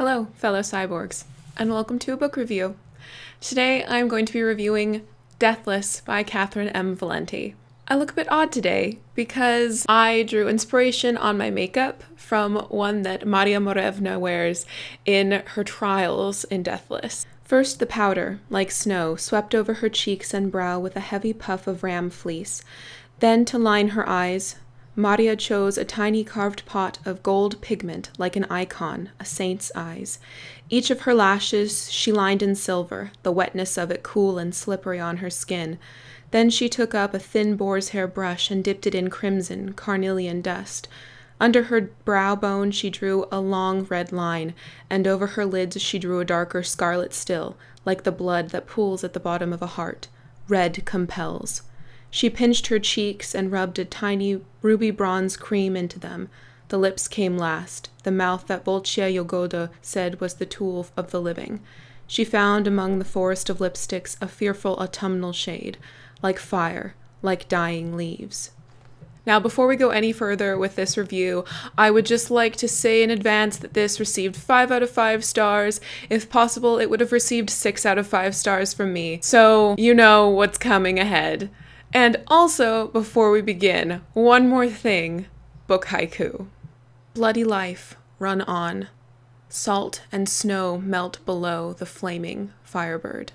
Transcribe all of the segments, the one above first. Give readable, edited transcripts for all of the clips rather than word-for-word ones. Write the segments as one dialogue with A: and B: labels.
A: Hello, fellow cyborgs, and welcome to a book review. Today I'm going to be reviewing Deathless by Catherynne M. Valente. I look a bit odd today because I drew inspiration on my makeup from one that Maria Morevna wears in her trials in Deathless. First, the powder, like snow, swept over her cheeks and brow with a heavy puff of ram fleece. Then, to line her eyes, Maria chose a tiny carved pot of gold pigment like an icon, a saint's eyes. Each of her lashes she lined in silver, the wetness of it cool and slippery on her skin. Then she took up a thin boar's hair brush and dipped it in crimson, carnelian dust. Under her brow bone she drew a long red line, and over her lids she drew a darker scarlet still, like the blood that pools at the bottom of a heart. Red compels. She pinched her cheeks and rubbed a tiny ruby bronze cream into them. The lips came last, the mouth that Bolcia Yogoda said was the tool of the living. She found among the forest of lipsticks a fearful autumnal shade, like fire, like dying leaves. Now, before we go any further with this review, I would just like to say in advance that this received 5 out of 5 stars. If possible, it would have received 6 out of 5 stars from me. So, you know what's coming ahead. And also, before we begin, one more thing. Book haiku. Bloody life, run on. Salt and snow melt below the flaming firebird.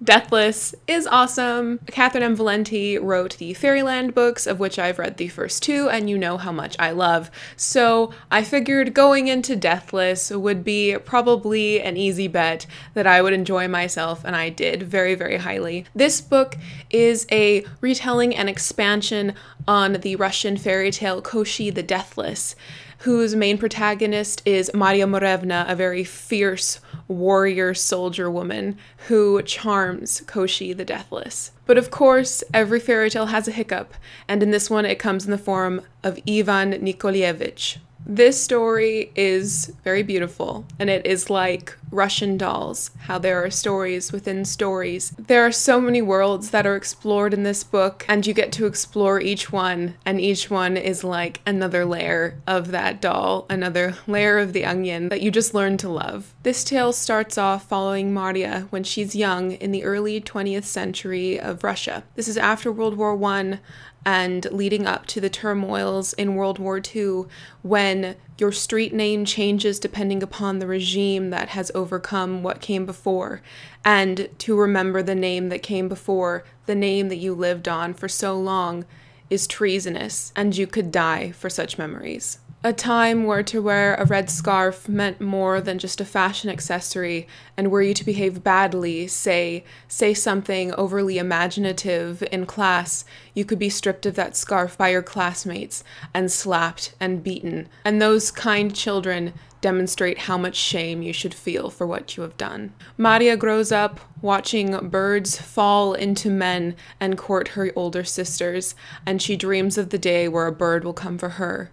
A: Deathless is awesome. Catherynne M. Valente wrote the Fairyland books, of which I've read the first 2, and you know how much I love. So I figured going into Deathless would be probably an easy bet that I would enjoy myself, and I did very, very highly. This book is a retelling and expansion on the Russian fairy tale Koshi the Deathless, whose main protagonist is Maria Morevna, a very fierce warrior soldier woman who charms Koshi the Deathless. But of course, every fairy tale has a hiccup, and in this one it comes in the form of Ivan Nikolaevich. This story is very beautiful, and it is like Russian dolls, how there are stories within stories. There are so many worlds that are explored in this book, and you get to explore each one, and each one is like another layer of that doll, another layer of the onion that you just learn to love. This tale starts off following Maria when she's young in the early 20th century of Russia. This is after World War I, and leading up to the turmoils in World War II, when your street name changes depending upon the regime that has overcome what came before, and to remember the name that came before, the name that you lived on for so long, is treasonous, and you could die for such memories. A time where to wear a red scarf meant more than just a fashion accessory, and were you to behave badly, say something overly imaginative in class, you could be stripped of that scarf by your classmates and slapped and beaten. And those kind children demonstrate how much shame you should feel for what you have done. Maria grows up watching birds fall into men and court her older sisters, and she dreams of the day where a bird will come for her.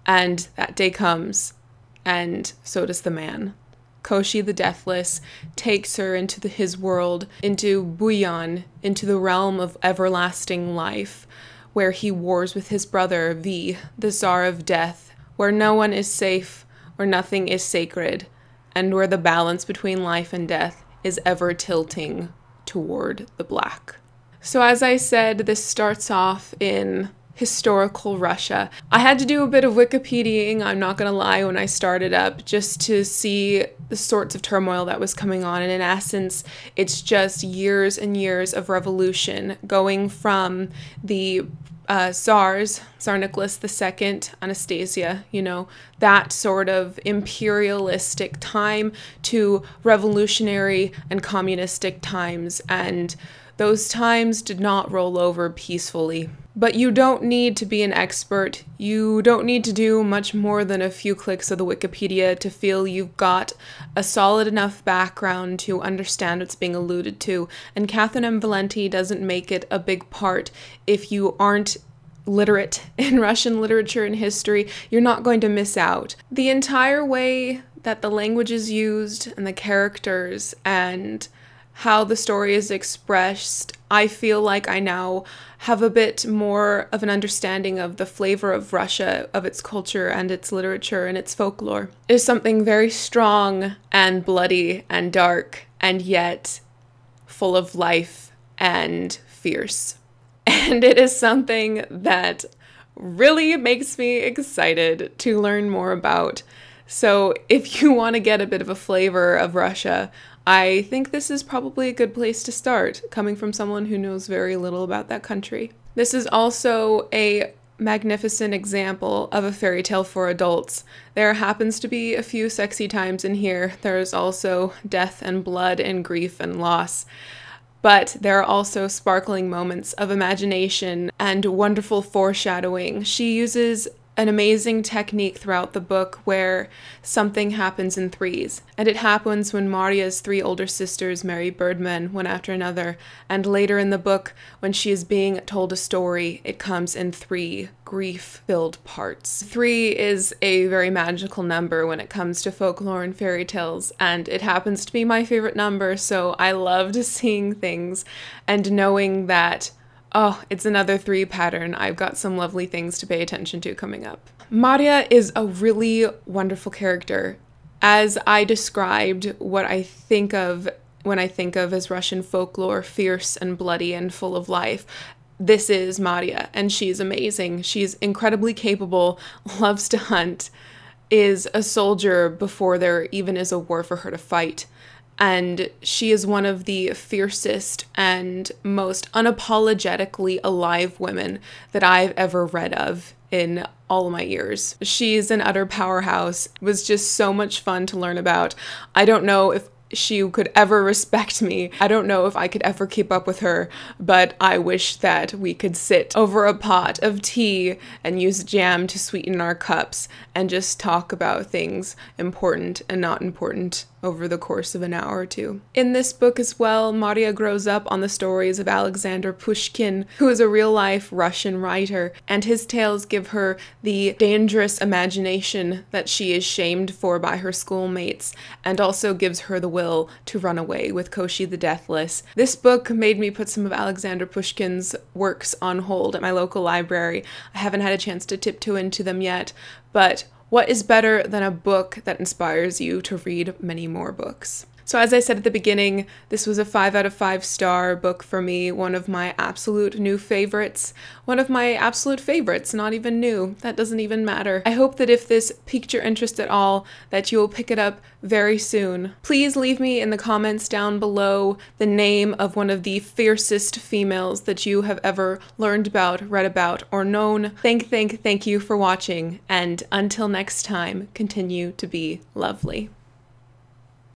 A: And that day comes, and so does the man. Koshi the Deathless takes her into his world, into Buyan, into the realm of everlasting life, where he wars with his brother V, the Tsar of Death, where no one is safe, where nothing is sacred, and where the balance between life and death is ever tilting toward the black. So as I said, this starts off in historical Russia. I had to do a bit of Wikipediaing, I'm not gonna lie, when I started up, just to see the sorts of turmoil that was coming on, and in essence, it's just years and years of revolution, going from the Tsars, Tsar Nicholas II, Anastasia, you know, that sort of imperialistic time, to revolutionary and communistic times, and those times did not roll over peacefully. But you don't need to be an expert. You don't need to do much more than a few clicks of the Wikipedia to feel you've got a solid enough background to understand what's being alluded to. And Catherynne M. Valente doesn't make it a big part. If you aren't literate in Russian literature and history, you're not going to miss out. The entire way that the language is used and the characters and how the story is expressed, I feel like I now have a bit more of an understanding of the flavor of Russia, of its culture and its literature and its folklore. It is something very strong and bloody and dark, and yet full of life and fierce. And it is something that really makes me excited to learn more about. So if you want to get a bit of a flavor of Russia, I think this is probably a good place to start, coming from someone who knows very little about that country. This is also a magnificent example of a fairy tale for adults. There happens to be a few sexy times in here. There is also death and blood and grief and loss. But there are also sparkling moments of imagination and wonderful foreshadowing. She uses an amazing technique throughout the book where something happens in threes. And it happens when Maria's 3 older sisters marry birdmen one after another. And later in the book, when she is being told a story, it comes in 3 grief-filled parts. 3 is a very magical number when it comes to folklore and fairy tales, and it happens to be my favorite number, so I loved seeing things and knowing that, oh, it's another 3 pattern. I've got some lovely things to pay attention to coming up. Maria is a really wonderful character. As I described what I think of when I think of as Russian folklore, fierce and bloody and full of life, this is Maria, and she's amazing. She's incredibly capable, loves to hunt, is a soldier before there even is a war for her to fight. And she is one of the fiercest and most unapologetically alive women that I've ever read of in all of my years. She's an utter powerhouse. It was just so much fun to learn about. I don't know if she could ever respect me. I don't know if I could ever keep up with her, but I wish that we could sit over a pot of tea and use jam to sweeten our cups and just talk about things important and not important over the course of an hour or 2. In this book as well, Maria grows up on the stories of Alexander Pushkin, who is a real-life Russian writer, and his tales give her the dangerous imagination that she is shamed for by her schoolmates, and also gives her the will to run away with Koshi the Deathless. This book made me put some of Alexander Pushkin's works on hold at my local library. I haven't had a chance to tiptoe into them yet, but what is better than a book that inspires you to read many more books? So as I said at the beginning, this was a 5 out of 5 star book for me, one of my absolute new favorites. One of my absolute favorites, not even new. That doesn't even matter. I hope that if this piqued your interest at all, that you will pick it up very soon. Please leave me in the comments down below the name of one of the fiercest females that you have ever learned about, read about, or known. Thank you for watching, and until next time, continue to be lovely.